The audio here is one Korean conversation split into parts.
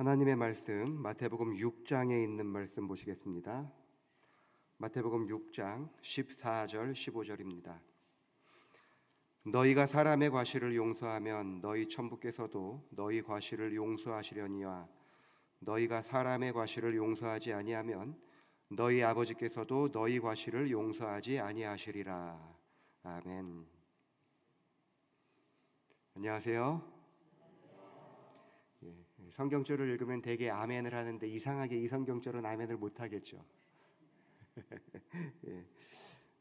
하나님의 말씀 마태복음 6장에 있는 말씀 보시겠습니다. 마태복음 6장 14절 15절입니다. 너희가 사람의 과실을 용서하면 너희 천부께서도 너희 과실을 용서하시려니와 너희가 사람의 과실을 용서하지 아니하면 너희 아버지께서도 너희 과실을 용서하지 아니하시리라. 아멘. 안녕하세요. 성경절을 읽으면 되게 아멘을 하는데 이상하게 이 성경절은 아멘을 못 하겠죠. 예.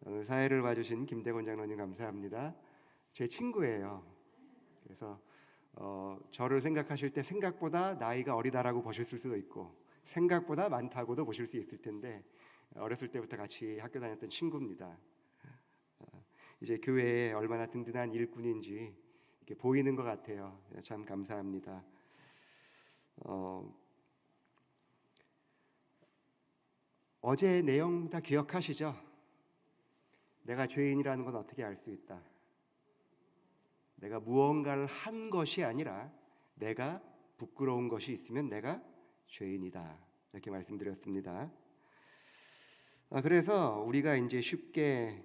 오늘 사회를 봐주신 김대곤 장로님 감사합니다. 제 친구예요. 그래서 저를 생각하실 때 생각보다 나이가 어리다라고 보셨을 수도 있고 생각보다 많다고도 보실 수 있을 텐데 어렸을 때부터 같이 학교 다녔던 친구입니다. 이제 교회에 얼마나 든든한 일꾼인지 이렇게 보이는 것 같아요. 참 감사합니다. 어제 내용 다 기억하시죠? 내가 죄인이라는 건 어떻게 알 수 있다? 내가 무언가를 한 것이 아니라 내가 부끄러운 것이 있으면 내가 죄인이다. 이렇게 말씀드렸습니다. 그래서 우리가 이제 쉽게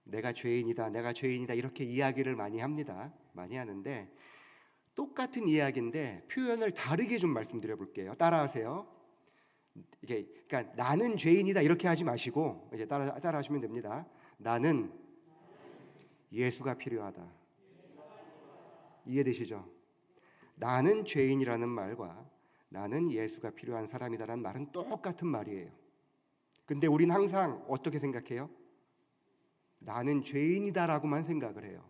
내가 죄인이다, 내가 죄인이다 이렇게 이야기를 많이 합니다. 많이 하는데 똑같은 이야기인데 표현을 다르게 좀 말씀드려 볼게요. 따라하세요. 이게 그러니까 나는 죄인이다 이렇게 하지 마시고 이제 따라하시면 됩니다. 나는 예수가 필요하다. 이해되시죠? 나는 죄인이라는 말과 나는 예수가 필요한 사람이다라는 말은 똑같은 말이에요. 근데 우린 항상 어떻게 생각해요? 나는 죄인이다라고만 생각을 해요.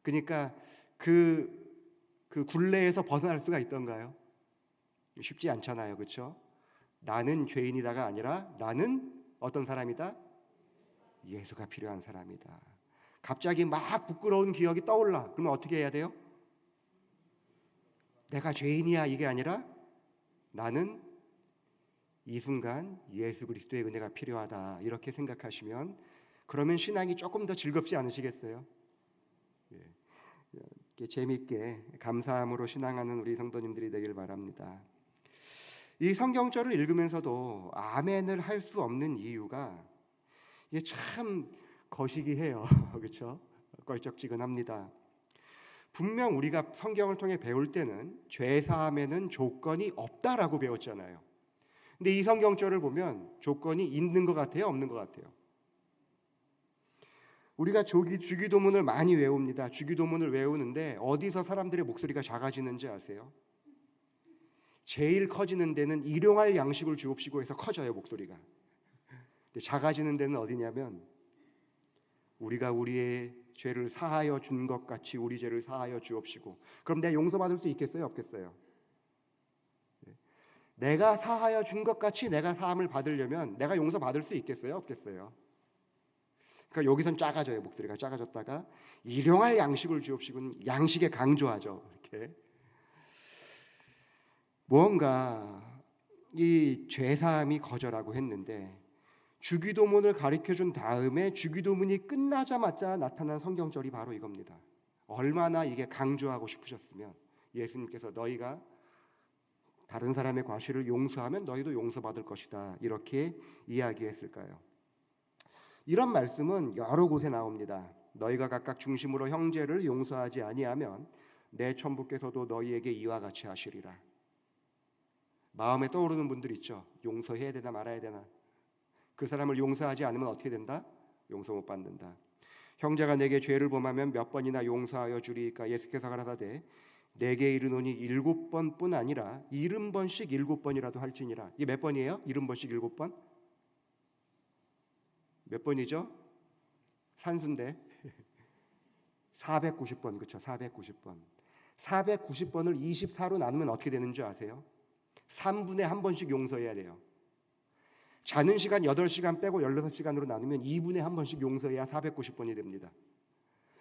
그러니까 그 굴레에서 벗어날 수가 있던가요? 쉽지 않잖아요. 그렇죠? 나는 죄인이다가 아니라 나는 어떤 사람이다? 예수가 필요한 사람이다. 갑자기 막 부끄러운 기억이 떠올라. 그러면 어떻게 해야 돼요? 내가 죄인이야 이게 아니라 나는 이 순간 예수 그리스도의 은혜가 필요하다. 이렇게 생각하시면 그러면 신앙이 조금 더 즐겁지 않으시겠어요? 재미있게 감사함으로 신앙하는 우리 성도님들이 되길 바랍니다. 이 성경절을 읽으면서도 아멘을 할 수 없는 이유가 이게 참 거시기해요. 그렇죠? 껄쩍지근합니다. 분명 우리가 성경을 통해 배울 때는 죄사함에는 조건이 없다라고 배웠잖아요. 근데 이 성경절을 보면 조건이 있는 것 같아요, 없는 것 같아요? 우리가 주기도문을 많이 외웁니다. 주기도문을 외우는데 어디서 사람들의 목소리가 작아지는지 아세요? 제일 커지는 데는 일용할 양식을 주옵시고 해서 커져요, 목소리가. 근데 작아지는 데는 어디냐면 우리가 우리의 죄를 사하여 준 것 같이 우리 죄를 사하여 주옵시고. 그럼 내가 용서받을 수 있겠어요, 없겠어요? 내가 사하여 준 것 같이 내가 사함을 받으려면 내가 용서받을 수 있겠어요, 없겠어요? 그러니까 여기선 작아져요. 목소리가 작아졌다가 일용할 양식을 주옵시고는 양식에 강조하죠. 이렇게 무언가 이 죄사함이 거절하고 했는데 주기도문을 가르쳐준 다음에 주기도문이 끝나자마자 나타난 성경절이 바로 이겁니다. 얼마나 이게 강조하고 싶으셨으면 예수님께서 너희가 다른 사람의 과실을 용서하면 너희도 용서받을 것이다 이렇게 이야기했을까요? 이런 말씀은 여러 곳에 나옵니다. 너희가 각각 중심으로 형제를 용서하지 아니하면 내 천부께서도 너희에게 이와 같이 하시리라. 마음에 떠오르는 분들 있죠. 용서해야 되나 말아야 되나. 그 사람을 용서하지 않으면 어떻게 된다? 용서 못 받는다. 형제가 내게 죄를 범하면 몇 번이나 용서하여 주리이까. 예수께서 가라사대 내게 이르노니 7번뿐 아니라 70번씩 7번이라도 할지니라. 이게 몇 번이에요? 70번씩 7번? 몇 번이죠? 산수인데 490번. 그렇죠? 490번. 490번을 24로 나누면 어떻게 되는 줄 아세요? 3분의 1번씩 용서해야 돼요. 자는 시간 8시간 빼고 16시간으로 나누면 2분의 1번씩 용서해야 490번이 됩니다.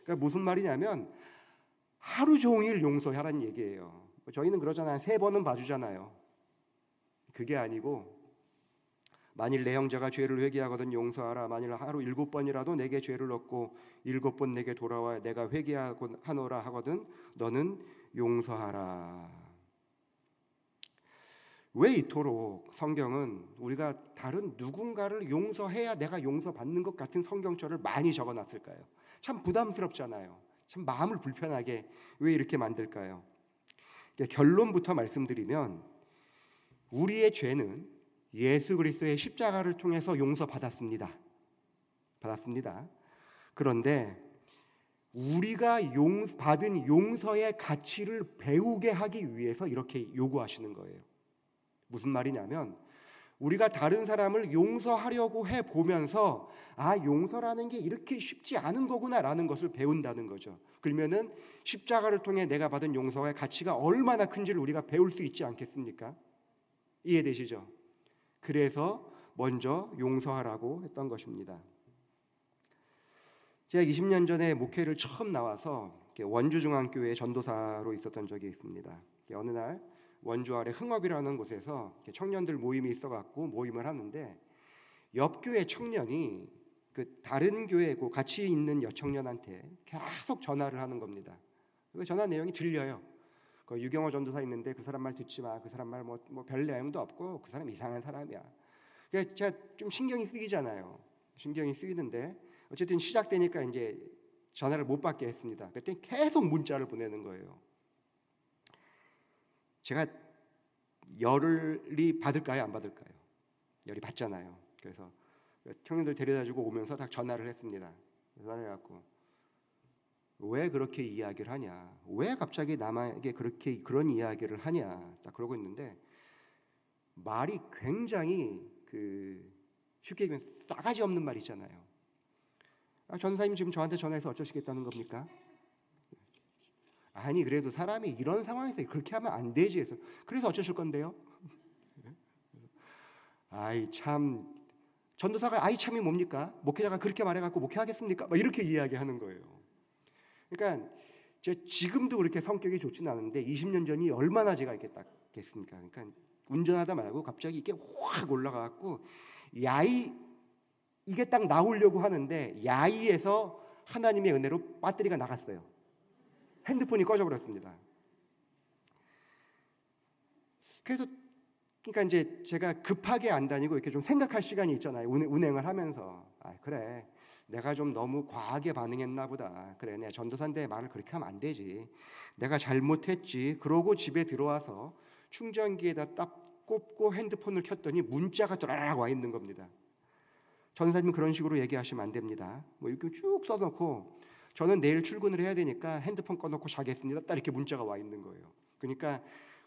그러니까 무슨 말이냐면 하루 종일 용서하라는 얘기예요. 저희는 그러잖아요. 3번은 봐주잖아요. 그게 아니고 만일 내 형제가 죄를 회개하거든 용서하라. 만일 하루 7번이라도 내게 죄를 얻고 7번 내게 돌아와 내가 회개하노라 하거든 너는 용서하라. 왜 이토록 성경은 우리가 다른 누군가를 용서해야 내가 용서받는 것 같은 성경절을 많이 적어놨을까요? 참 부담스럽잖아요. 참 마음을 불편하게 왜 이렇게 만들까요? 결론부터 말씀드리면 우리의 죄는 예수 그리스도의 십자가를 통해서 용서받았습니다. 받았습니다. 그런데 우리가 받은 용서의 가치를 배우게 하기 위해서 이렇게 요구하시는 거예요. 무슨 말이냐면 우리가 다른 사람을 용서하려고 해보면서 용서라는 게 이렇게 쉽지 않은 거구나라는 것을 배운다는 거죠. 그러면은 십자가를 통해 내가 받은 용서의 가치가 얼마나 큰지를 우리가 배울 수 있지 않겠습니까? 이해되시죠? 그래서 먼저 용서하라고 했던 것입니다. 제가 20년 전에 목회를 처음 나와서 원주중앙교회 전도사로 있었던 적이 있습니다. 어느 날 원주 아래 흥업이라는 곳에서 청년들 모임이 있어갖고 모임을 하는데 옆 교회 청년이 그 다른 교회고 같이 있는 여청년한테 계속 전화를 하는 겁니다. 그 전화 내용이 들려요. 그 유경호 전도사 있는데 그 사람 말 듣지 마. 그 사람 말 뭐 별 내용도 없고 그 사람 이상한 사람이야. 그러니까 제가 좀 신경이 쓰이잖아요. 신경이 쓰이는데 어쨌든 시작되니까 이제 전화를 못 받게 했습니다. 그랬더니 계속 문자를 보내는 거예요. 제가 열이 받을까요? 안 받을까요? 열이 받잖아요. 그래서 청년들 데려다주고 오면서 딱 전화를 했습니다. 전화를 해갖고 왜 그렇게 이야기를 하냐? 왜 갑자기 남에게 그런 이야기를 하냐? 딱 그러고 있는데 말이 굉장히 쉽게 얘기하면 싸가지 없는 말이잖아요. 전사님 지금 저한테 전화해서 어쩌시겠다는 겁니까? 아니 그래도 사람이 이런 상황에서 그렇게 하면 안 되지 해서 그래서 어쩌실 건데요? 아이 참 전도사가 아이 참이 뭡니까? 목회자가 그렇게 말해갖고 목회하겠습니까? 막 이렇게 이야기하는 거예요. 그러니까 제가 지금도 그렇게 성격이 좋지는 않은데 20년 전이 얼마나 제가 이렇게 딱겠습니까? 그러니까 운전하다 말고 갑자기 이게 확 올라가갖고 이게 딱 나오려고 하는데 야이에서 하나님의 은혜로 배터리가 나갔어요. 핸드폰이 꺼져버렸습니다. 그래서 그러니까 이제 제가 급하게 안 다니고 이렇게 좀 생각할 시간이 있잖아요. 운행을 하면서 그래 내가 좀 너무 과하게 반응했나 보다. 그래 내가 전도사인데 말을 그렇게 하면 안 되지. 내가 잘못했지. 그러고 집에 들어와서 충전기에다 딱 꽂고 핸드폰을 켰더니 문자가 쫙 와 있는 겁니다. 전사님 그런 식으로 얘기하시면 안 됩니다. 뭐 이렇게 쭉 써놓고 저는 내일 출근을 해야 되니까 핸드폰 꺼놓고 자겠습니다. 딱 이렇게 문자가 와 있는 거예요. 그러니까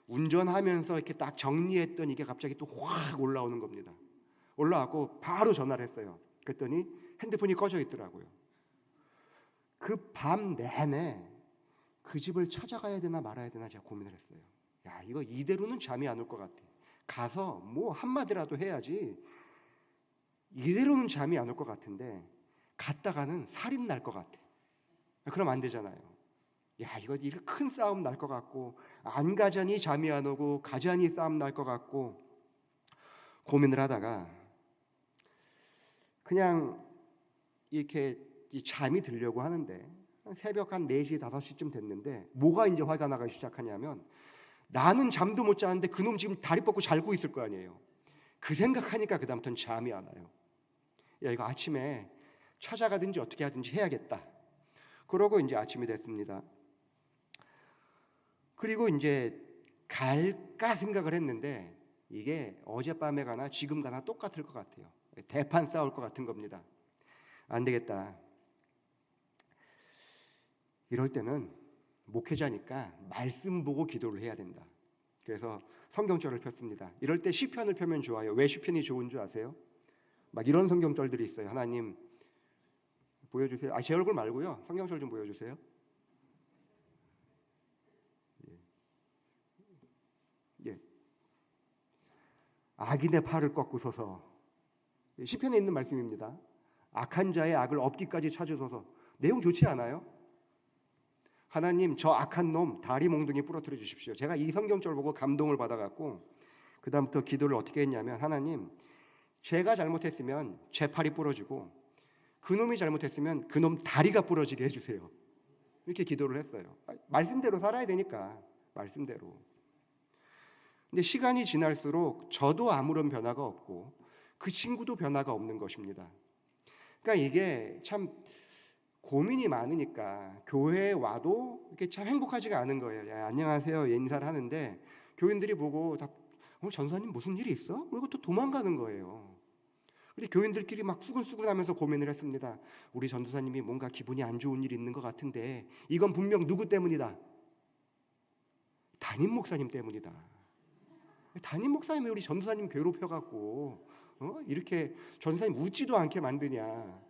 운전하면서 이렇게 딱 정리했더니 이게 갑자기 또 확 올라오는 겁니다. 올라왔고 바로 전화를 했어요. 그랬더니 핸드폰이 꺼져 있더라고요. 그 밤 내내 그 집을 찾아가야 되나 말아야 되나 제가 고민을 했어요. 이거 이대로는 잠이 안 올 것 같아. 가서 뭐 한마디라도 해야지. 이대로는 잠이 안 올 것 같은데 갔다가는 살인 날 것 같아. 그럼 안 되잖아요. 이거 큰 싸움 날 것 같고 안 가자니 잠이 안 오고 가자니 싸움 날 것 같고 고민을 하다가 그냥 이렇게 잠이 들려고 하는데 새벽 한 4시, 5시쯤 됐는데 뭐가 이제 화가 나기 시작하냐면 나는 잠도 못 자는데 그놈 지금 다리 뻗고 잘고 있을 거 아니에요. 그 생각하니까 그다음부터는 잠이 안 와요. 이거 아침에 찾아가든지 어떻게 하든지 해야겠다. 그러고 이제 아침이 됐습니다. 그리고 이제 갈까 생각을 했는데 이게 어젯밤에 가나 지금 가나 똑같을 것 같아요. 대판 싸울 것 같은 겁니다. 안 되겠다. 이럴 때는 목회자니까 말씀 보고 기도를 해야 된다. 그래서 성경절을 폈습니다. 이럴 때 시편을 펴면 좋아요. 왜 시편이 좋은 줄 아세요? 막 이런 성경절들이 있어요. 하나님 보여주세요. 제 얼굴 말고요. 성경절 좀 보여주세요. 예. 악인의 팔을 꺾으소서. 시편에 있는 말씀입니다. 악한 자의 악을 업기까지 찾으소서. 내용 좋지 않아요? 하나님 저 악한 놈 다리 몽둥이 부러뜨려 주십시오. 제가 이 성경절 보고 감동을 받아갖고 그 다음부터 기도를 어떻게 했냐면 하나님 제가 잘못했으면 제 팔이 부러지고 그놈이 잘못했으면 그놈 다리가 부러지게 해주세요. 이렇게 기도를 했어요. 말씀대로 살아야 되니까 말씀대로. 근데 시간이 지날수록 저도 아무런 변화가 없고 그 친구도 변화가 없는 것입니다. 그러니까 이게 참 고민이 많으니까 교회에 와도 이렇게 참 행복하지가 않은 거예요. 야, 안녕하세요 인사를 하는데 교인들이 보고 다 전사님 무슨 일이 있어? 그리고 또 도망가는 거예요. 우리 교인들끼리 막 수근수근하면서 고민을 했습니다. 우리 전도사님이 뭔가 기분이 안 좋은 일이 있는 것 같은데 이건 분명 누구 때문이다. 담임 목사님 때문이다. 담임 목사님이 우리 전도사님 괴롭혀갖고 이렇게 전도사님 웃지도 않게 만드냐.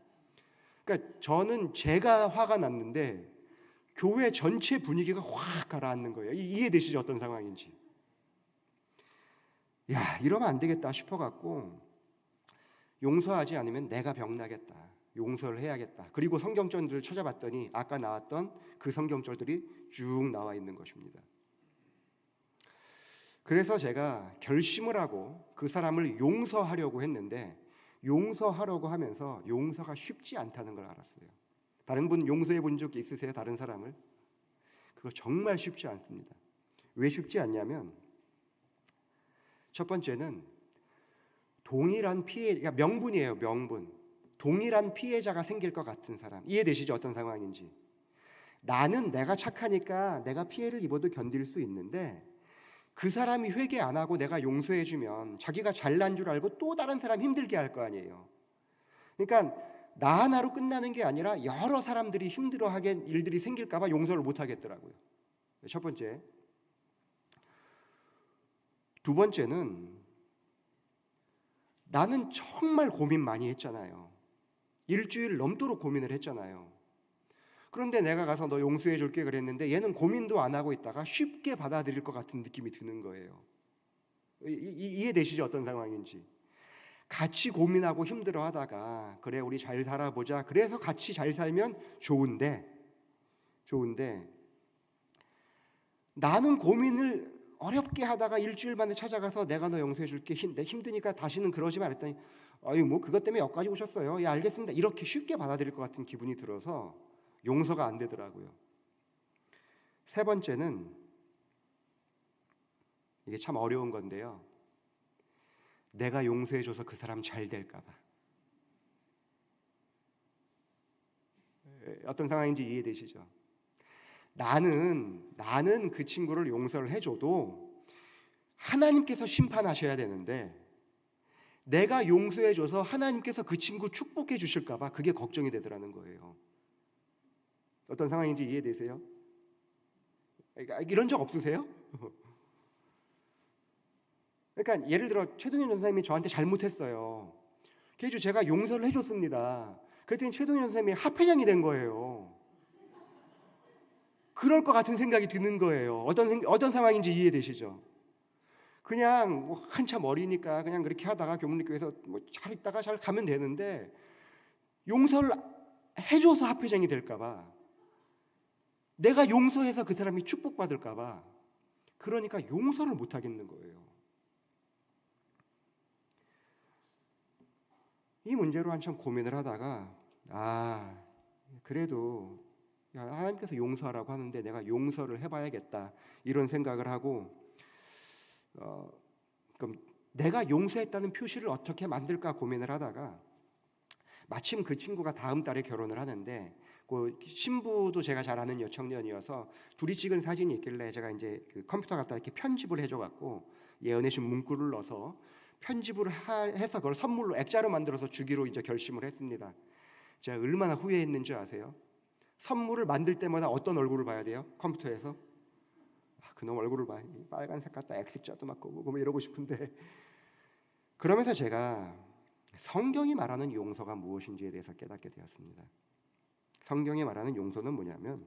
그러니까 저는 제가 화가 났는데 교회 전체 분위기가 확 가라앉는 거예요. 이해되시죠? 어떤 상황인지. 야, 이러면 안 되겠다 싶어갖고 용서하지 않으면 내가 병나겠다. 용서를 해야겠다. 그리고 성경절들을 찾아봤더니 아까 나왔던 그 성경절들이 쭉 나와 있는 것입니다. 그래서 제가 결심을 하고 그 사람을 용서하려고 했는데 용서하려고 하면서 용서가 쉽지 않다는 걸 알았어요. 다른 분 용서해 본 적 있으세요? 다른 사람을? 그거 정말 쉽지 않습니다. 왜 쉽지 않냐면 첫 번째는 동일한 피해, 그러니까 명분이에요. 명분. 동일한 피해자가 생길 것 같은 사람. 이해되시죠? 어떤 상황인지. 나는 내가 착하니까 내가 피해를 입어도 견딜 수 있는데 그 사람이 회개 안 하고 내가 용서해주면 자기가 잘난 줄 알고 또 다른 사람 힘들게 할 거 아니에요. 그러니까 나 하나로 끝나는 게 아니라 여러 사람들이 힘들어하게 일들이 생길까 봐 용서를 못 하겠더라고요. 첫 번째. 두 번째는 나는 정말 고민 많이 했잖아요. 일주일 넘도록 고민을 했잖아요. 그런데 내가 가서 너 용서해 줄게 그랬는데 얘는 고민도 안 하고 있다가 쉽게 받아들일 것 같은 느낌이 드는 거예요. 이해되시죠? 어떤 상황인지. 같이 고민하고 힘들어하다가 그래 우리 잘 살아보자. 그래서 같이 잘 살면 좋은데 나는 고민을 어렵게 하다가 일주일 만에 찾아가서 내가 너 용서해 줄게. 힘드니까 다시는 그러지 마 했더니 아유 뭐 그것 때문에 여기까지 오셨어요. 예 알겠습니다. 이렇게 쉽게 받아들일 것 같은 기분이 들어서 용서가 안 되더라고요. 세 번째는 이게 참 어려운 건데요. 내가 용서해줘서 그 사람 잘 될까 봐. 어떤 상황인지 이해되시죠? 나는 그 친구를 용서를 해줘도 하나님께서 심판하셔야 되는데 내가 용서해줘서 하나님께서 그 친구 축복해 주실까 봐 그게 걱정이 되더라는 거예요. 어떤 상황인지 이해되세요? 이런 적 없으세요? 그러니까 예를 들어 최동현 선생님이 저한테 잘못했어요. 그래서 제가 용서를 해줬습니다. 그랬더니 최동현 선생님이 합회장이 된 거예요. 그럴 것 같은 생각이 드는 거예요. 어떤 상황인지 이해되시죠? 그냥 뭐 한참 어리니까 그냥 그렇게 하다가 교문리교에서 뭐 잘 있다가 잘 가면 되는데 용서를 해줘서 합회장이 될까 봐, 내가 용서해서 그 사람이 축복받을까 봐, 그러니까 용서를 못 하겠는 거예요. 이 문제로 한참 고민을 하다가 그래도 하나님께서 용서하라고 하는데 내가 용서를 해봐야겠다 이런 생각을 하고 그럼 내가 용서했다는 표시를 어떻게 만들까 고민을 하다가 마침 그 친구가 다음 달에 결혼을 하는데 그 신부도 제가 잘 아는 여청년이어서 둘이 찍은 사진이 있길래 제가 이제 그 컴퓨터 갖다 이렇게 편집을 해줘갖고 예언해준 문구를 넣어서 편집을 해서 그걸 선물로 액자로 만들어서 주기로 이제 결심을 했습니다. 제가 얼마나 후회했는지 아세요? 선물을 만들 때마다 어떤 얼굴을 봐야 돼요? 컴퓨터에서 그놈 얼굴을 봐. 빨간색 갖다 X자도 막 뭐 이러고 싶은데 그러면서 제가 성경이 말하는 용서가 무엇인지에 대해서 깨닫게 되었습니다. 성경이 말하는 용서는 뭐냐면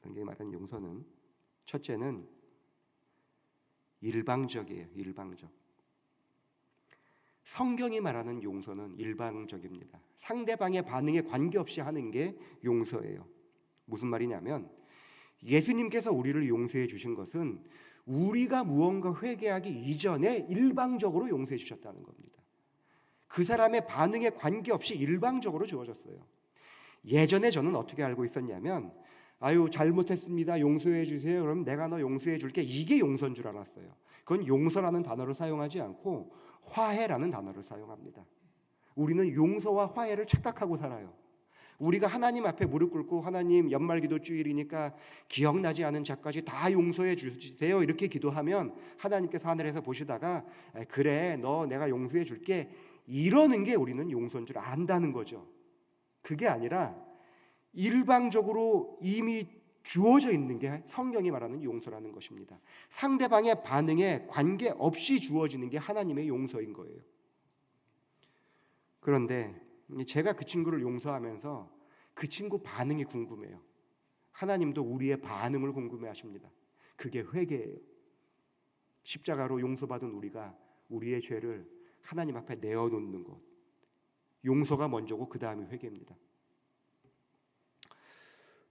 성경이 말하는 용서는 첫째는 일방적이에요. 일방적. 성경이 말하는 용서는 일방적입니다. 상대방의 반응에 관계없이 하는 게 용서예요. 무슨 말이냐면 예수님께서 우리를 용서해 주신 것은 우리가 무언가 회개하기 이전에 일방적으로 용서해 주셨다는 겁니다. 그 사람의 반응에 관계없이 일방적으로 주어졌어요. 예전에 저는 어떻게 알고 있었냐면 아유 잘못했습니다. 용서해 주세요. 그럼 내가 너 용서해 줄게. 이게 용서인 줄 알았어요. 그건 용서라는 단어를 사용하지 않고 화해라는 단어를 사용합니다. 우리는 용서와 화해를 착각하고 살아요. 우리가 하나님 앞에 무릎 꿇고 하나님 연말기도 주일이니까 기억나지 않은 죄까지 다 용서해 주세요 이렇게 기도하면 하나님께서 하늘에서 보시다가 그래 너 내가 용서해 줄게 이러는 게 우리는 용서인 줄 안다는 거죠. 그게 아니라 일방적으로 이미 주어져 있는 게 성경이 말하는 용서라는 것입니다. 상대방의 반응에 관계없이 주어지는 게 하나님의 용서인 거예요. 그런데 제가 그 친구를 용서하면서 그 친구 반응이 궁금해요. 하나님도 우리의 반응을 궁금해하십니다. 그게 회개예요. 십자가로 용서받은 우리가 우리의 죄를 하나님 앞에 내어놓는 것. 용서가 먼저고 그 다음이 회개입니다.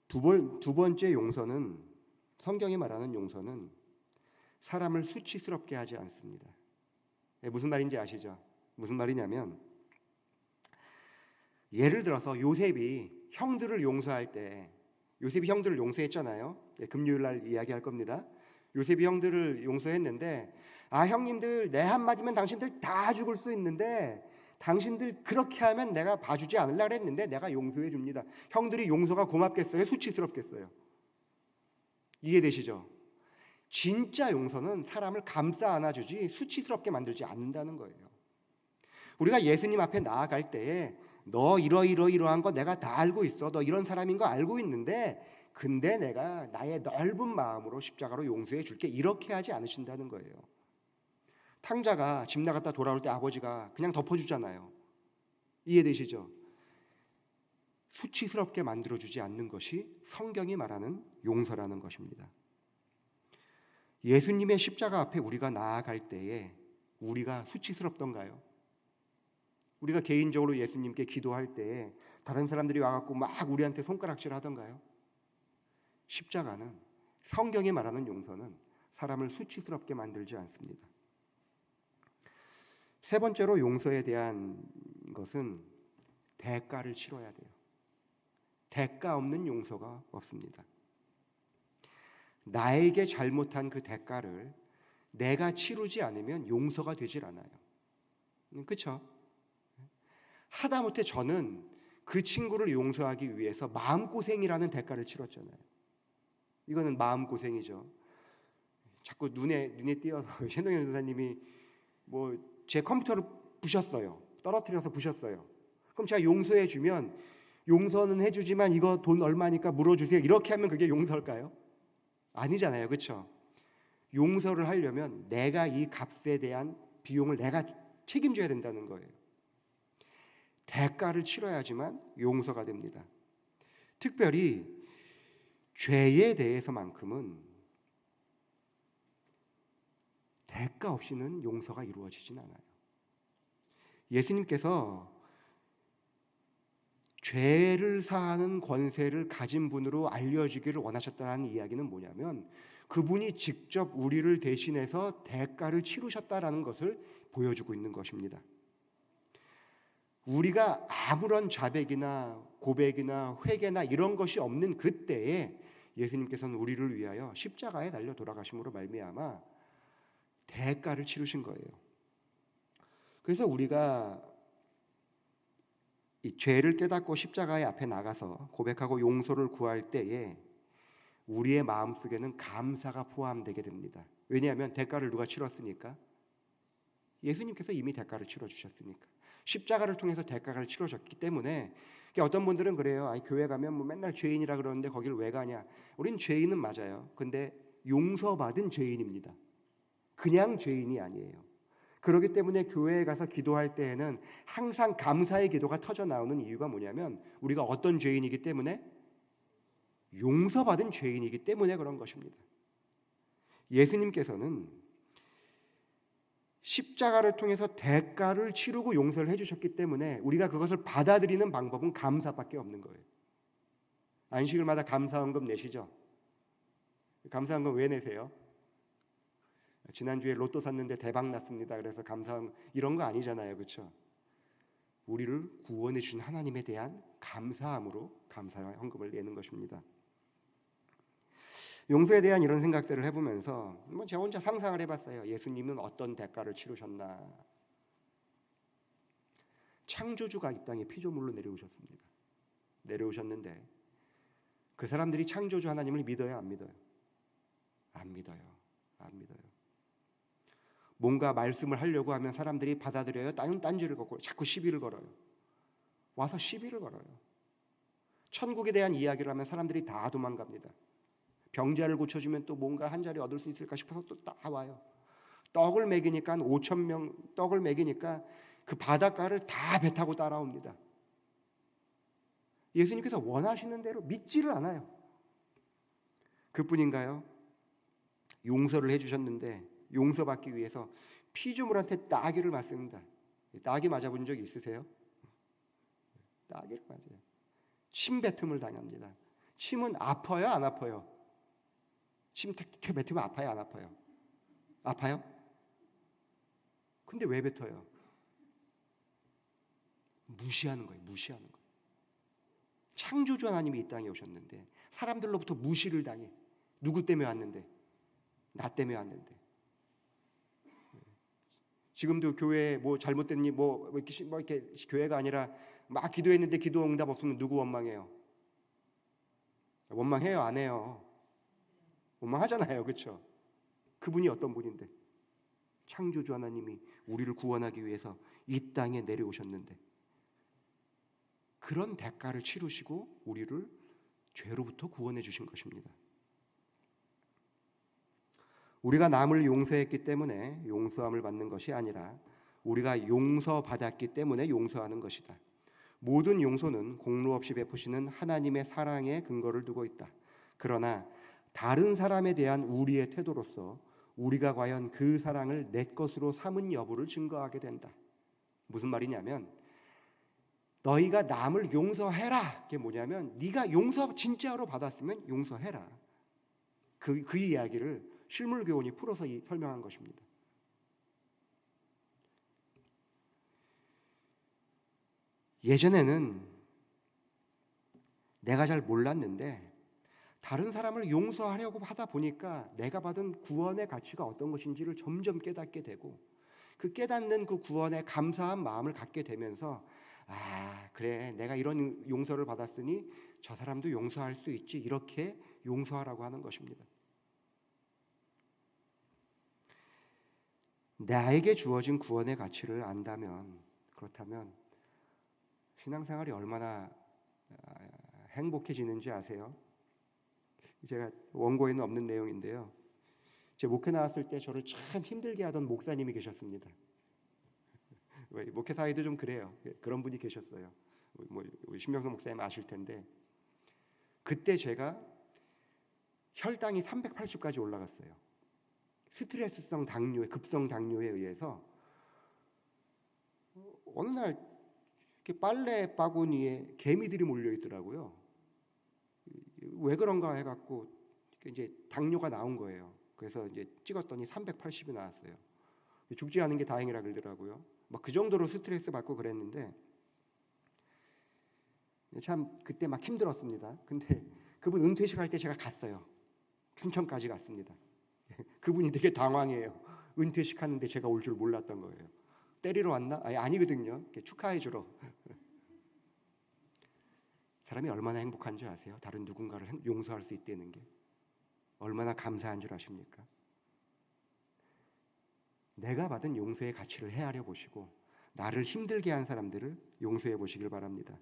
두 번째 용서는 성경이 말하는 용서는 사람을 수치스럽게 하지 않습니다. 무슨 말인지 아시죠? 무슨 말이냐면 예를 들어서 요셉이 형들을 용서할 때 요셉이 형들을 용서했잖아요. 금요일 날 이야기할 겁니다. 요셉이 형들을 용서했는데 형님들 내 한마디면 당신들 다 죽을 수 있는데 당신들 그렇게 하면 내가 봐주지 않으려고 했는데 내가 용서해 줍니다. 형들이 용서가 고맙겠어요? 수치스럽겠어요? 이해되시죠? 진짜 용서는 사람을 감싸 안아주지 수치스럽게 만들지 않는다는 거예요. 우리가 예수님 앞에 나아갈 때에 너 이러한 거 내가 다 알고 있어. 너 이런 사람인 거 알고 있는데 근데 내가 나의 넓은 마음으로 십자가로 용서해 줄게. 이렇게 하지 않으신다는 거예요. 탕자가 집 나갔다 돌아올 때 아버지가 그냥 덮어주잖아요. 이해되시죠? 수치스럽게 만들어주지 않는 것이 성경이 말하는 용서라는 것입니다. 예수님의 십자가 앞에 우리가 나아갈 때에 우리가 수치스럽던가요? 우리가 개인적으로 예수님께 기도할 때에 다른 사람들이 와갖고 막 우리한테 손가락질 하던가요? 십자가는 성경이 말하는 용서는 사람을 수치스럽게 만들지 않습니다. 세 번째로 용서에 대한 것은 대가를 치러야 돼요. 대가 없는 용서가 없습니다. 나에게 잘못한 그 대가를 내가 치르지 않으면 용서가 되질 않아요. 그렇죠? 하다못해 저는 그 친구를 용서하기 위해서 마음고생이라는 대가를 치렀잖아요. 이거는 마음고생이죠. 자꾸 눈에 띄어서 신동현 전사님이 제 컴퓨터를 부셨어요. 떨어뜨려서 부셨어요. 그럼 제가 용서해 주면 용서는 해주지만 이거 돈 얼마니까 물어주세요. 이렇게 하면 그게 용서일까요? 아니잖아요. 그렇죠? 용서를 하려면 내가 이 값에 대한 비용을 내가 책임져야 된다는 거예요. 대가를 치러야지만 용서가 됩니다. 특별히 죄에 대해서만큼은 대가 없이는 용서가 이루어지진 않아요. 예수님께서 죄를 사하는 권세를 가진 분으로 알려지기를 원하셨다는 이야기는 뭐냐면 그분이 직접 우리를 대신해서 대가를 치르셨다라는 것을 보여주고 있는 것입니다. 우리가 아무런 자백이나 고백이나 회개나 이런 것이 없는 그때에 예수님께서는 우리를 위하여 십자가에 달려 돌아가심으로 말미암아 대가를 치르신 거예요. 그래서 우리가 이 죄를 깨닫고 십자가의 앞에 나가서 고백하고 용서를 구할 때에 우리의 마음속에는 감사가 포함되게 됩니다. 왜냐하면 대가를 누가 치렀으니까? 예수님께서 이미 대가를 치러주셨으니까. 십자가를 통해서 대가를 치러졌기 때문에 어떤 분들은 그래요. 교회 가면 맨날 죄인이라 그러는데 거길 왜 가냐? 우린 죄인은 맞아요. 근데 용서받은 죄인입니다. 그냥 죄인이 아니에요. 그렇기 때문에 교회에 가서 기도할 때에는 항상 감사의 기도가 터져 나오는 이유가 뭐냐면 우리가 어떤 죄인이기 때문에 용서받은 죄인이기 때문에 그런 것입니다. 예수님께서는 십자가를 통해서 대가를 치르고 용서를 해주셨기 때문에 우리가 그것을 받아들이는 방법은 감사밖에 없는 거예요. 안식일마다 감사헌금 내시죠? 감사헌금 왜 내세요? 지난주에 로또 샀는데 대박 났습니다. 그래서 감사헌금 이런 거 아니잖아요. 그렇죠? 우리를 구원해 주신 하나님에 대한 감사함으로 감사헌금을 내는 것입니다. 용서에 대한 이런 생각들을 해보면서 뭐 제가 혼자 상상을 해봤어요. 예수님은 어떤 대가를 치르셨나. 창조주가 이 땅에 피조물로 내려오셨습니다. 내려오셨는데 그 사람들이 창조주 하나님을 믿어요, 안 믿어요? 안 믿어요. 안 믿어요. 뭔가 말씀을 하려고 하면 사람들이 받아들여요. 딴지를 걷고 자꾸 시비를 걸어요. 와서 시비를 걸어요. 천국에 대한 이야기를 하면 사람들이 다 도망갑니다. 병자를 고쳐주면 또 뭔가 한 자리 얻을 수 있을까 싶어서 또 다 와요. 떡을 먹이니까 5천 명 떡을 먹이니까 그 바닷가를 다 배 타고 따라옵니다. 예수님께서 원하시는 대로 믿지를 않아요. 그뿐인가요? 용서를 해주셨는데 용서받기 위해서 피조물한테 따귀를 맞습니다. 따귀 맞아본 적 있으세요? 따귀를 맞아요. 침 뱉음을 당합니다. 침은 아파요, 안 아파요? 침 뱉으면 아파요, 안 아파요? 아파요? 근데 왜 뱉어요? 무시하는 거예요. 무시하는 거예요. 창조주 하나님이 이 땅에 오셨는데 사람들로부터 무시를 당해. 누구 때문에 왔는데? 나 때문에 왔는데. 지금도 교회 뭐 잘못된 일 뭐 이렇게 교회가 아니라 막 기도했는데 기도 응답 없으면 누구 원망해요? 원망해요, 안 해요? 원망하잖아요, 그렇죠? 그분이 어떤 분인데? 창조주 하나님이 우리를 구원하기 위해서 이 땅에 내려오셨는데 그런 대가를 치르시고 우리를 죄로부터 구원해 주신 것입니다. 우리가 남을 용서했기 때문에 용서함을 받는 것이 아니라 우리가 용서받았기 때문에 용서하는 것이다. 모든 용서는 공로 없이 베푸시는 하나님의 사랑에 근거를 두고 있다. 그러나 다른 사람에 대한 우리의 태도로서 우리가 과연 그 사랑을 내 것으로 삼은 여부를 증거하게 된다. 무슨 말이냐면 너희가 남을 용서해라. 그게 뭐냐면 네가 용서 진짜로 받았으면 용서해라. 그 이야기를 실물 교훈이 풀어서 설명한 것입니다. 예전에는 내가 잘 몰랐는데 다른 사람을 용서하려고 하다 보니까 내가 받은 구원의 가치가 어떤 것인지를 점점 깨닫게 되고 그 깨닫는 그 구원에 감사한 마음을 갖게 되면서 아 그래 내가 이런 용서를 받았으니 저 사람도 용서할 수 있지 이렇게 용서하라고 하는 것입니다. 나에게 주어진 구원의 가치를 안다면 그렇다면 신앙생활이 얼마나 행복해지는지 아세요? 제가 원고에는 없는 내용인데요. 제 목회 나왔을 때 저를 참 힘들게 하던 목사님이 계셨습니다. 목회 사이도 좀 그래요. 그런 분이 계셨어요. 뭐 신명선 목사님 아실 텐데 그때 제가 혈당이 380까지 올라갔어요. 스트레스성 당뇨, 급성 당뇨에 의해서 어느 날 이렇게 빨래 바구니에 개미들이 몰려 있더라고요. 왜 그런가 해갖고 이제 당뇨가 나온 거예요. 그래서 이제 찍었더니 380이 나왔어요. 죽지 않은 게 다행이라 그러더라고요. 막 그 정도로 스트레스 받고 그랬는데 참 그때 막 힘들었습니다. 근데 그분 은퇴식 할 때 제가 갔어요. 춘천까지 갔습니다. 그분이 되게 당황해요. 은퇴식 하는데 제가 올 줄 몰랐던 거예요. 때리러 왔나? 아니거든요. 축하해 주러. 사람이 얼마나 행복한 줄 아세요? 다른 누군가를 용서할 수 있다는 게 얼마나 감사한 줄 아십니까? 내가 받은 용서의 가치를 헤아려 보시고 나를 힘들게 한 사람들을 용서해 보시길 바랍니다.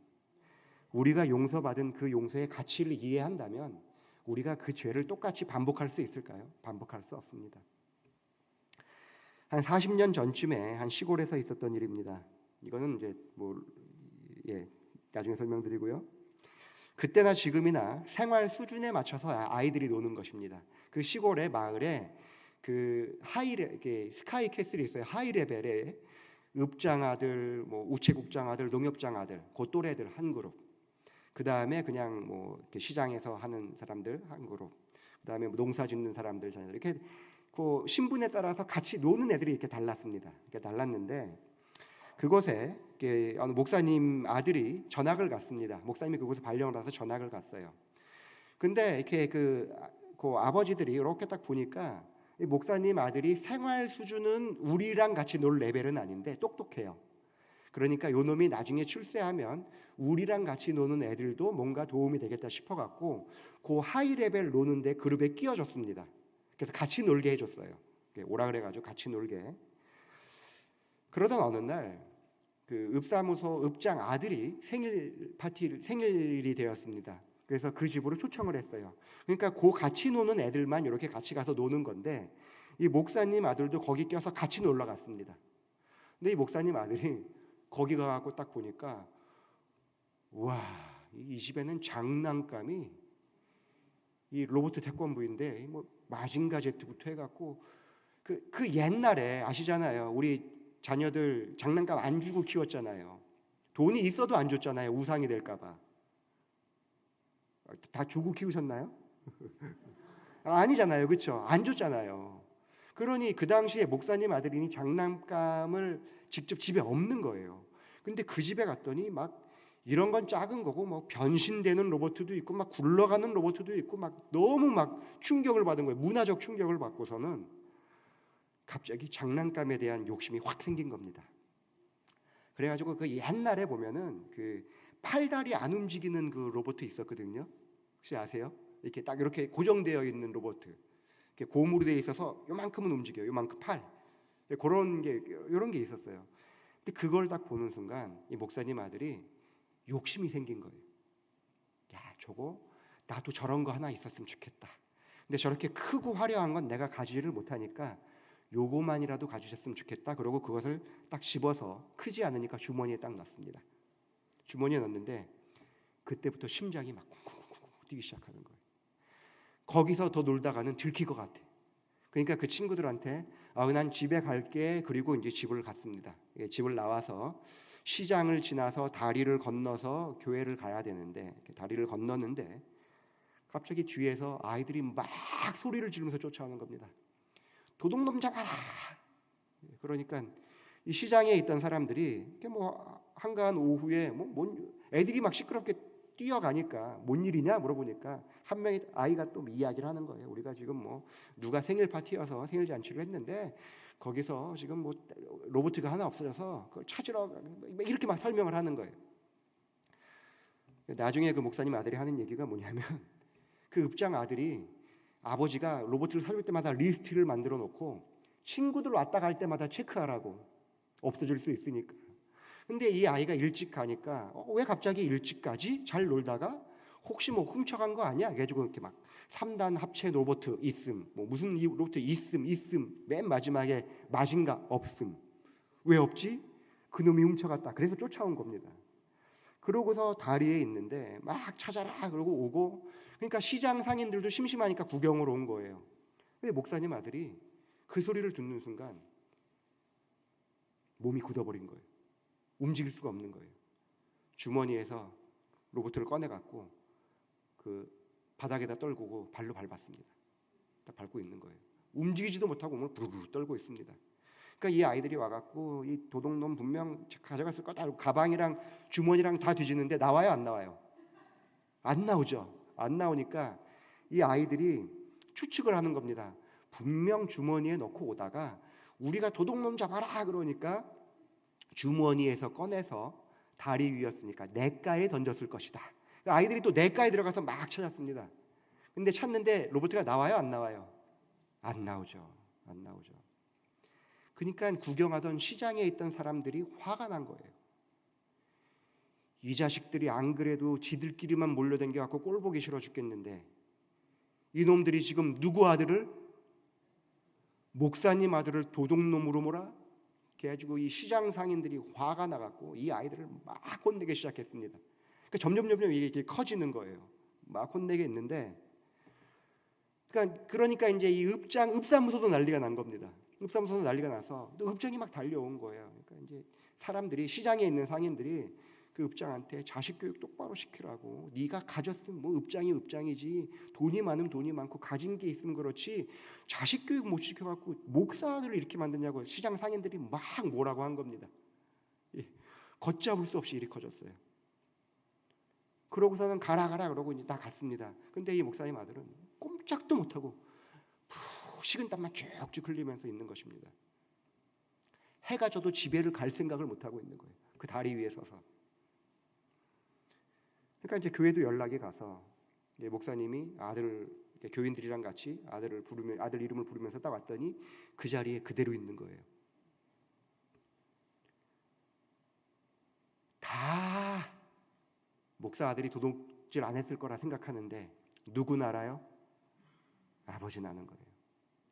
우리가 용서받은 그 용서의 가치를 이해한다면 우리가 그 죄를 똑같이 반복할 수 있을까요? 반복할 수 없습니다. 한 40년 전쯤에 한 시골에서 있었던 일입니다. 이거는 이제 나중에 설명드리고요. 그때나 지금이나 생활 수준에 맞춰서 아이들이 노는 것입니다. 그 시골의 마을에 그 스카이 캐슬이 있어요. 하이 레벨의 읍장아들, 우체국장아들, 농협장아들, 그 또래들 한 그룹. 그 다음에 그냥 이렇게 시장에서 하는 사람들 한 그룹. 그 다음에 농사 짓는 사람들 이렇게 그 신분에 따라서 같이 노는 애들이 이렇게 달랐습니다. 이렇게 달랐는데 그곳에 어느 목사님 아들이 전학을 갔습니다. 목사님이 그곳에 발령을 받아서 전학을 갔어요. 근데 이렇게 그 그 아버지들이 이렇게 딱 보니까 이 목사님 아들이 생활 수준은 우리랑 같이 놀 레벨은 아닌데 똑똑해요. 그러니까 요 놈이 나중에 출세하면 우리랑 같이 노는 애들도 뭔가 도움이 되겠다 싶어갖고 그 하이 레벨 노는데 그룹에 끼워줬습니다. 그래서 같이 놀게 해줬어요. 오라 그래가지고 같이 놀게. 그러던 어느 날 그 읍사무소 읍장 아들이 생일이 되었습니다. 그래서 그 집으로 초청을 했어요. 그러니까 그 같이 노는 애들만 이렇게 같이 가서 노는 건데 이 목사님 아들도 거기 껴서 같이 놀러 갔습니다. 근데 이 목사님 아들이 거기 가갖고 딱 보니까 와, 이 집에는 장난감이 이 로봇 태권부인데 뭐 마징가 제트부터 해갖고 그 옛날에 아시잖아요. 우리 자녀들 장난감 안 주고 키웠잖아요. 돈이 있어도 안 줬잖아요. 우상이 될까봐. 다 주고 키우셨나요? 아니잖아요, 그렇죠? 안 줬잖아요. 그러니 그 당시에 목사님 아들이니 장난감을 직접 집에 없는 거예요. 근데 그 집에 갔더니 막 이런 건 작은 거고 뭐 변신되는 로봇도 있고 막 굴러가는 로봇도 있고 막 너무 막 충격을 받은 거예요. 문화적 충격을 받고서는 갑자기 장난감에 대한 욕심이 확 생긴 겁니다. 그래가지고 그 옛날에 보면은 그 팔다리 안 움직이는 그 로봇 있었거든요. 혹시 아세요? 이렇게 딱 이렇게 고정되어 있는 로봇. 이렇게 고무로 되어 있어서 요만큼은 움직여요. 요만큼 팔. 그런 게 이런 게 있었어요. 근데 그걸 딱 보는 순간 이 목사님 아들이 욕심이 생긴 거예요. 야, 저거 나도 저런 거 하나 있었으면 좋겠다. 근데 저렇게 크고 화려한 건 내가 가지를 못하니까 요거만이라도 가지셨으면 좋겠다. 그러고 그것을 딱 집어서 크지 않으니까 주머니에 딱 넣습니다. 주머니에 넣는데 그때부터 심장이 막 쿵쿵쿵 뛰기 시작하는 거예요. 거기서 더 놀다가는 들킬 것 같아. 그러니까 그 친구들한테 난 집에 갈게. 그리고 이제 집을 갔습니다. 집을 나와서 시장을 지나서 다리를 건너서 교회를 가야 되는데 다리를 건너는데 갑자기 뒤에서 아이들이 막 소리를 지르면서 쫓아오는 겁니다. 도둑놈 잡아라. 그러니까 이 시장에 있던 사람들이 뭐 한가한 오후에 애들이 막 시끄럽게 뛰어가니까 뭔 일이냐 물어보니까 한 명의 아이가 또 이야기를 하는 거예요. 우리가 지금 뭐 누가 생일 파티여서 생일 잔치를 했는데 거기서 지금 뭐 로봇가 하나 없어져서 그걸 찾으러 이렇게 막 설명을 하는 거예요. 나중에 그 목사님 아들이 하는 얘기가 뭐냐면 그 읍장 아들이 아버지가 로봇을 사줄 때마다 리스트를 만들어 놓고 친구들 왔다 갈 때마다 체크하라고 없어질 수 있으니까. 근데 이 아이가 일찍 가니까 왜 갑자기 일찍 가지? 잘 놀다가 혹시 뭐 훔쳐간 거 아니야? 그래가지고 이렇게 막 3단 합체 로봇 있음, 뭐 무슨 로봇 있음, 맨 마지막에 마징가 없음. 왜 없지? 그놈이 훔쳐갔다. 그래서 쫓아온 겁니다. 그러고서 다리에 있는데 막 찾아라 그러고 오고 그러니까 시장 상인들도 심심하니까 구경으로 온 거예요. 근데 목사님 아들이 그 소리를 듣는 순간 몸이 굳어버린 거예요. 움직일 수가 없는 거예요. 주머니에서 로봇을 꺼내갖고 그 바닥에다 떨구고 발로 밟았습니다. 딱 밟고 있는 거예요. 움직이지도 못하고 몸을 부르르 떨고 있습니다. 그러니까 이 아이들이 와갖고 이 도둑놈 분명 가져갔을 거다. 가방이랑 주머니랑 다 뒤지는데 나와요, 안 나와요? 안 나오죠. 안 나오니까 이 아이들이 추측을 하는 겁니다. 분명 주머니에 넣고 오다가 우리가 도둑놈 잡아라 그러니까 주머니에서 꺼내서 다리 위였으니까 냇가에 던졌을 것이다. 아이들이 또 냇가에 들어가서 막 찾았습니다. 근데 찾는데 로봇가 나와요, 안 나와요? 안 나오죠. 안 나오죠. 그러니까 구경하던 시장에 있던 사람들이 화가 난 거예요. 이 자식들이 안 그래도 지들끼리만 몰려댕겨갖고 꼴보기 싫어 죽겠는데 이놈들이 지금 누구 아들을? 목사님 아들을 도둑놈으로 몰아? 그래가지고 이 시장 상인들이 화가 나갖고 이 아이들을 막 혼내기 시작했습니다. 그러니까 점점 이게 커지는 거예요. 막 혼내게 했는데 그러니까 이제 이 읍사무소도 난리가 난 겁니다. 읍사무소도 난리가 나서 또 읍장이 막 달려온 거예요. 그러니까 이제 사람들이 시장에 있는 상인들이 그 읍장한테 자식 교육 똑바로 시키라고. 네가 가졌으면 뭐 읍장이지. 돈이 많으면 돈이 많고 가진 게 있으면 그렇지. 자식 교육 못 시켜갖고 목사들을 이렇게 만드냐고 시장 상인들이 막 뭐라고 한 겁니다. 예, 걷잡을 수 없이 일이 커졌어요. 그러고서는 가라 그러고 이제 다 갔습니다. 근데 이 목사님 아들은 꼼짝도 못하고 푹 식은땀만 쭉쭉 흘리면서 있는 것입니다. 해가 져도 집에를 갈 생각을 못하고 있는 거예요. 그 다리 위에 서서. 그러니까 이제 교회도 연락이 가서 목사님이 교인들이랑 같이 아들 이름을 부르면서 딱 왔더니 그 자리에 그대로 있는 거예요. 다 목사 아들이 도둑질 안 했을 거라 생각하는데 누구는 알아요? 아버지는 아는 거예요.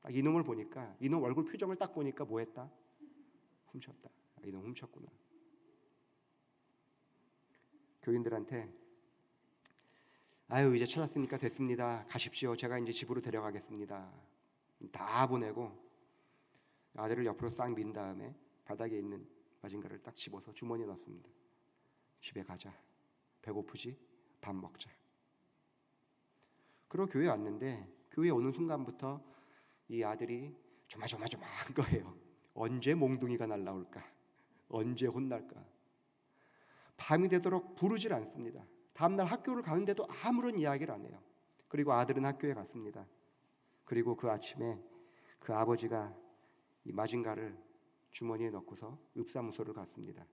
딱 이놈을 보니까, 이놈 얼굴 표정을 딱 보니까 뭐 했다? 훔쳤다. 이놈 훔쳤구나. 교인들한테 아유 이제 찾았으니까 됐습니다. 가십시오. 제가 이제 집으로 데려가겠습니다. 다 보내고 아들을 옆으로 싹 민 다음에 바닥에 있는 마징가를 딱 집어서 주머니에 넣습니다. 집에 가자. 배고프지? 밥 먹자. 그러고 교회 왔는데 교회 오는 순간부터 이 아들이 조마조마조마한 거예요. 언제 몽둥이가 날라올까? 언제 혼날까? 밤이 되도록 부르질 않습니다. 다음날 학교를 가는데도 아무런 이야기를 안 해요. 그리고 아들은 학교에 갔습니다. 그리고 그 아침에 그 아버지가 이 마징가를 주머니에 넣고서 읍사무소를 갔습니다.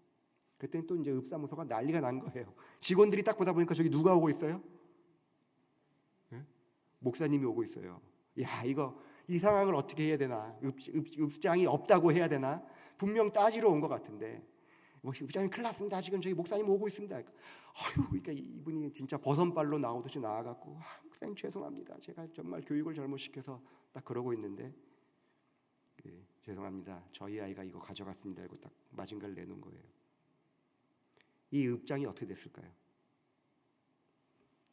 그때는 또 이제 읍사무소가 난리가 난 거예요. 직원들이 딱 보다 보니까 저기 누가 오고 있어요? 네? 목사님이 오고 있어요. 야, 이 상황을 어떻게 해야 되나? 읍장이 없다고 해야 되나? 분명 따지러 온 것 같은데 읍장님 큰일 났습니다. 지금 저희 목사님 오고 있습니다. 그러니까 이분이 진짜 버선발로 나오듯이 나와갖고 목사님 죄송합니다. 제가 정말 교육을 잘못시켜서 딱 그러고 있는데 죄송합니다. 저희 아이가 이거 가져갔습니다. 이거 딱 마징가를 내놓은 거예요. 이 읍장이 어떻게 됐을까요?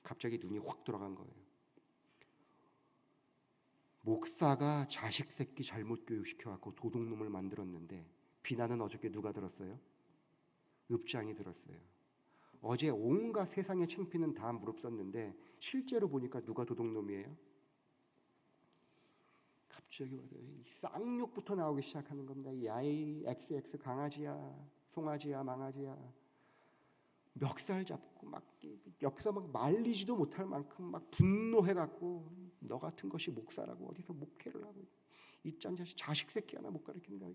갑자기 눈이 확 돌아간 거예요. 목사가 자식 새끼 잘못 교육시켜갖고 도둑놈을 만들었는데 비난은 어저께 누가 들었어요? 읍장이 들었어요. 어제 온갖 세상의 창피는 다 무릅썼는데 실제로 보니까 누가 도둑놈이에요? 갑자기 쌍욕부터 나오기 시작하는 겁니다. 야이 XX 강아지야, 송아지야, 망아지야. 멱살 잡고 막 옆에서 막 말리지도 못할 만큼 막 분노해갖고 너 같은 것이 목사라고 어디서 목회를 하고 이 짠 자식 새끼 하나 못 가르친다.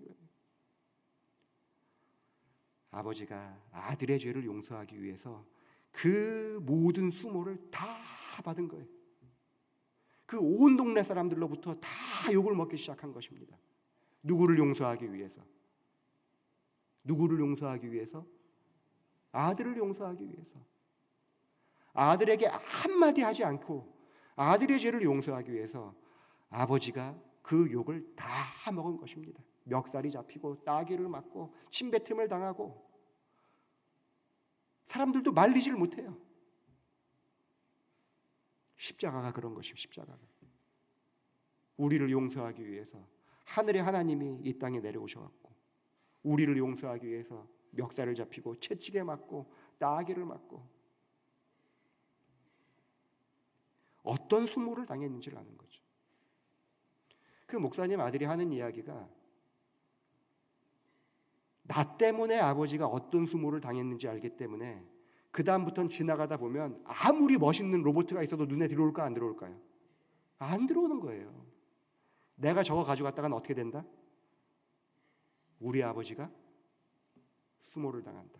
아버지가 아들의 죄를 용서하기 위해서 그 모든 수모를 다 받은 거예요. 그 온 동네 사람들로부터 다 욕을 먹기 시작한 것입니다. 누구를 용서하기 위해서? 누구를 용서하기 위해서? 아들을 용서하기 위해서. 아들에게 한마디 하지 않고 아들의 죄를 용서하기 위해서 아버지가 그 욕을 다 먹은 것입니다. 멱살이 잡히고 따귀를 맞고 침뱉음을 당하고 사람들도 말리지를 못해요. 십자가가 그런 것입니다. 십자가가. 우리를 용서하기 위해서 하늘의 하나님이 이 땅에 내려오셔갖고 우리를 용서하기 위해서 멱살을 잡히고 채찍에 맞고 따귀를 맞고 어떤 수모를 당했는지를 아는 거죠. 그 목사님 아들이 하는 이야기가 나 때문에 아버지가 어떤 수모를 당했는지 알기 때문에 그 다음부터는 지나가다 보면 아무리 멋있는 로봇가 있어도 눈에 들어올까 안 들어올까요? 안 들어오는 거예요. 내가 저거 가져갔다가는 어떻게 된다? 우리 아버지가 수모를 당한다.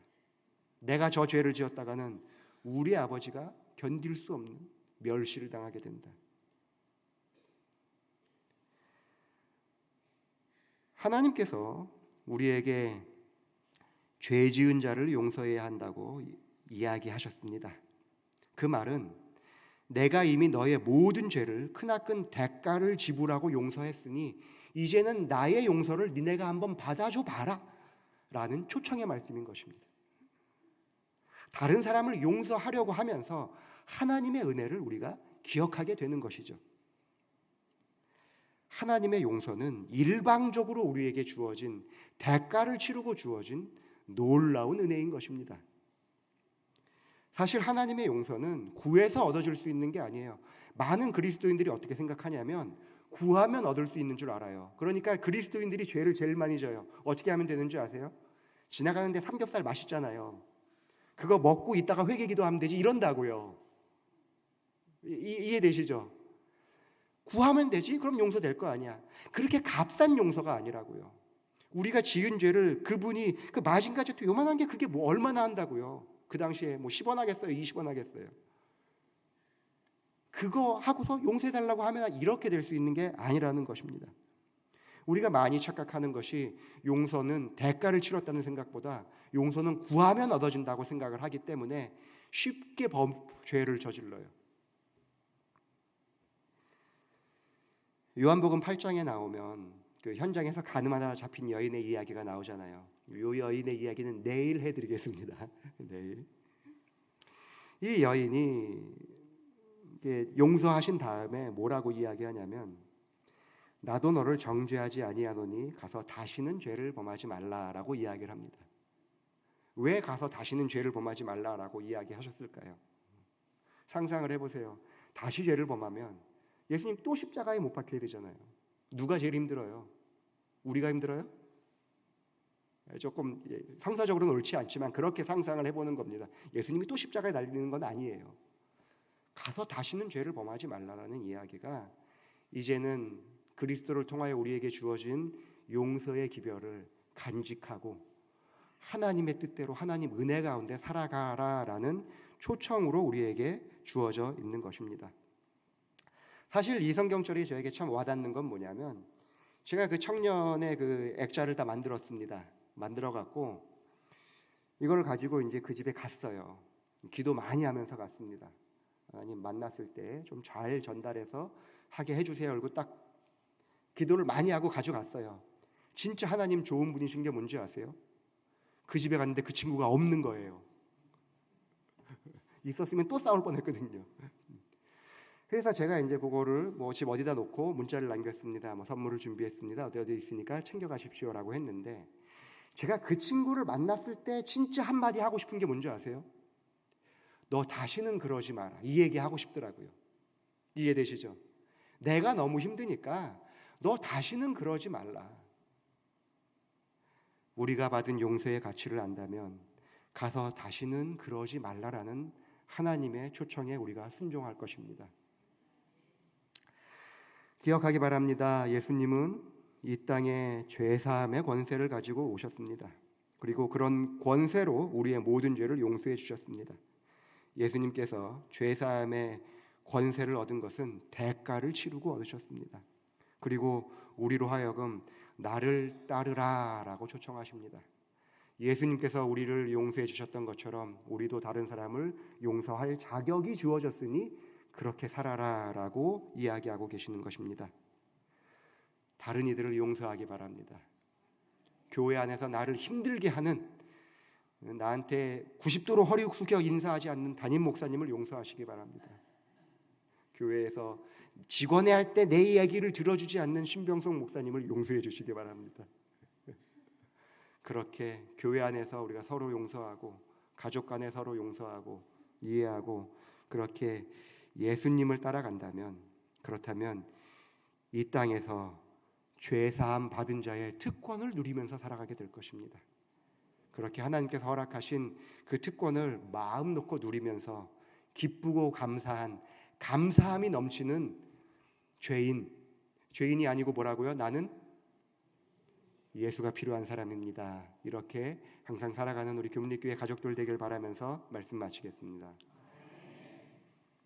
내가 저 죄를 지었다가는 우리 아버지가 견딜 수 없는 멸시를 당하게 된다. 하나님께서 우리에게 죄 지은 자를 용서해야 한다고 이야기하셨습니다. 그 말은 내가 이미 너의 모든 죄를 크나큰 대가를 지불하고 용서했으니 이제는 나의 용서를 니네가 한번 받아줘 봐라 라는 초청의 말씀인 것입니다. 다른 사람을 용서하려고 하면서 하나님의 은혜를 우리가 기억하게 되는 것이죠. 하나님의 용서는 일방적으로 우리에게 주어진 대가를 치르고 주어진 놀라운 은혜인 것입니다. 사실 하나님의 용서는 구해서 얻어질 수 있는 게 아니에요. 많은 그리스도인들이 어떻게 생각하냐면 구하면 얻을 수 있는 줄 알아요. 그러니까 그리스도인들이 죄를 제일 많이 져요. 어떻게 하면 되는 줄 아세요? 지나가는데 삼겹살 맛있잖아요. 그거 먹고 있다가 회개기도 하면 되지 이런다고요. 이해되시죠? 구하면 되지. 그럼 용서될 거 아니야. 그렇게 값싼 용서가 아니라고요. 우리가 지은 죄를 그분이 그 마징가제트 요만한 게 그게 뭐 얼마나 한다고요. 그 당시에 뭐 10원 하겠어요? 20원 하겠어요? 그거 하고서 용서해달라고 하면 이렇게 될 수 있는 게 아니라는 것입니다. 우리가 많이 착각하는 것이 용서는 대가를 치렀다는 생각보다 용서는 구하면 얻어진다고 생각을 하기 때문에 쉽게 죄를 저질러요. 요한복음 8장에 나오면 그 현장에서 가늠하다 잡힌 여인의 이야기가 나오잖아요. 이 여인의 이야기는 내일 해드리겠습니다. 내일. 이 여인이 용서하신 다음에 뭐라고 이야기하냐면 나도 너를 정죄하지 아니하노니 가서 다시는 죄를 범하지 말라라고 이야기를 합니다. 왜 가서 다시는 죄를 범하지 말라라고 이야기하셨을까요? 상상을 해보세요. 다시 죄를 범하면 예수님 또 십자가에 못 박혀야 되잖아요. 누가 제일 힘들어요? 우리가 힘들어요? 조금 상사적으로는 옳지 않지만 그렇게 상상을 해보는 겁니다. 예수님이 또 십자가에 달리는 건 아니에요. 가서 다시는 죄를 범하지 말라라는 이야기가 이제는 그리스도를 통하여 우리에게 주어진 용서의 기별을 간직하고 하나님의 뜻대로 하나님 은혜 가운데 살아가라라는 초청으로 우리에게 주어져 있는 것입니다. 사실 이 성경절이 저에게 참 와닿는 건 뭐냐면 제가 그 청년의 그 액자를 다 만들었습니다. 만들어 갖고 이걸 가지고 이제 그 집에 갔어요. 기도 많이 하면서 갔습니다. 하나님 만났을 때 좀 잘 전달해서 하게 해주세요. 그리고 딱 기도를 많이 하고 가져갔어요. 진짜 하나님 좋은 분이신 게 뭔지 아세요? 그 집에 갔는데 그 친구가 없는 거예요. 있었으면 또 싸울 뻔했거든요. 그래서 제가 이제 그거를 뭐 집 어디다 놓고 문자를 남겼습니다. 뭐 선물을 준비했습니다. 어디 있으니까 챙겨가십시오라고 했는데 제가 그 친구를 만났을 때 진짜 한마디 하고 싶은 게 뭔지 아세요? 너 다시는 그러지 마라. 이 얘기 하고 싶더라고요. 이해되시죠? 내가 너무 힘드니까 너 다시는 그러지 말라. 우리가 받은 용서의 가치를 안다면 가서 다시는 그러지 말라라는 하나님의 초청에 우리가 순종할 것입니다. 기억하기 바랍니다. 예수님은 이 땅에 죄사함의 권세를 가지고 오셨습니다. 그리고 그런 권세로 우리의 모든 죄를 용서해 주셨습니다. 예수님께서 죄사함의 권세를 얻은 것은 대가를 치르고 얻으셨습니다. 그리고 우리로 하여금 나를 따르라라고 초청하십니다. 예수님께서 우리를 용서해 주셨던 것처럼 우리도 다른 사람을 용서할 자격이 주어졌으니 그렇게 살아라라고 이야기하고 계시는 것입니다. 다른 이들을 용서하기 바랍니다. 교회 안에서 나를 힘들게 하는 나한테 90도로 허리 숙여 인사하지 않는 담임 목사님을 용서하시기 바랍니다. 교회에서 직원회 할 때 내 이야기를 들어주지 않는 신병성 목사님을 용서해 주시기 바랍니다. 그렇게 교회 안에서 우리가 서로 용서하고 가족 간에 서로 용서하고 이해하고 그렇게 예수님을 따라간다면 그렇다면 이 땅에서 죄사함 받은 자의 특권을 누리면서 살아가게 될 것입니다. 그렇게 하나님께서 허락하신 그 특권을 마음 놓고 누리면서 기쁘고 감사한 감사함이 넘치는 죄인이 아니고 뭐라고요? 나는 예수가 필요한 사람입니다. 이렇게 항상 살아가는 우리 교문리교회 가족들 되길 바라면서 말씀 마치겠습니다.